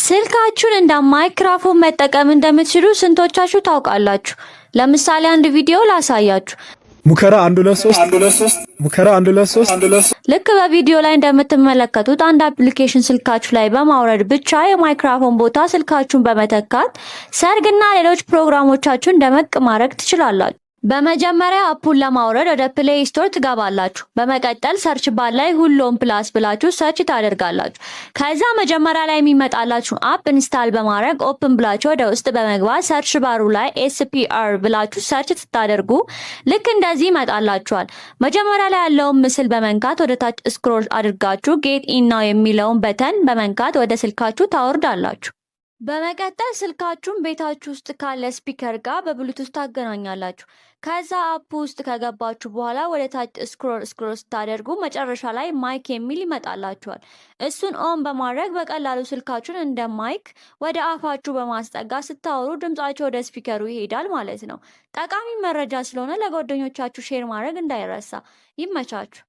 ስልካችሁን እንደ ማይክሮፎን መጠቀም እንደምትችሉ ስንቶቻችሁ ታውቃላችሁ? ለምሳሌ አንድ ቪዲዮ ላሳያችሁ። ሙከራ 123 ሙከራ 123 ልክ በቪዲዮ ላይ እንደምትመለከቱት አንድ አፕሊኬሽን ስልካችሁ ላይ በማውረድ ብቻ የማይክሮፎን ቦታ ስልካችሁን በመተካት ሰርግና ሌሎች ፕሮግራሞቻችሁን ደመቅ ማድረግ ትችላላችሁ። በመጀመሪያ አፑን ለማውረድ ወደ ፕሌይ ስቶር ትገባላችሁ። በመቀጠል ሰርች ባር ላይ ሁሎም ፕላስ ብላችሁ ሰርች ታደርጋላችሁ። ከዛ መጀመሪያ ላይ የሚመጣላችሁ አፕ ኢንስታል በማድረግ ኦፕን ብላችሁ ወደ ውስጥ በመግባት ሰርች ባሩ ላይ ኤስፒአር ብላችሁ ሰርች ስታደርጉ ልክ እንደዚህ ይመጣላችኋል። መጀመሪያ ላይ ያለውን ምስል በመንካት ወደ ታች ስክሮል አድርጋችሁ ጌት ኢን ናው የሚለውን በተን በመንካት ወደ ስልካችሁ ታወርዳላችሁ። በመቀጠል ስልካችሁን ቤታችሁ ውስጥ ካለ ስፒከር ጋር በብሉቱዝ ታገናኛላችሁ። ከዛ አፕ ውስጥ ከገባችሁ በኋላ ወደ ታች ስክሮል ስታደርጉ መጨረሻ ላይ ማይክ የሚል ይመጣላችኋል። እሱን ኦን በማድረግ በቀላሉ ስልካችሁን እንደ ማይክ ወደ አፋችሁ በማስጠጋት ስታወሩ ድምጻችሁ ወደ ስፒከሩ ይሄዳል ማለት ነው። ጠቃሚ መረጃ ስለሆነ ለጓደኞቻችሁ ሼር ማድረግ እንዳይረሳ። ይመቻችሁ።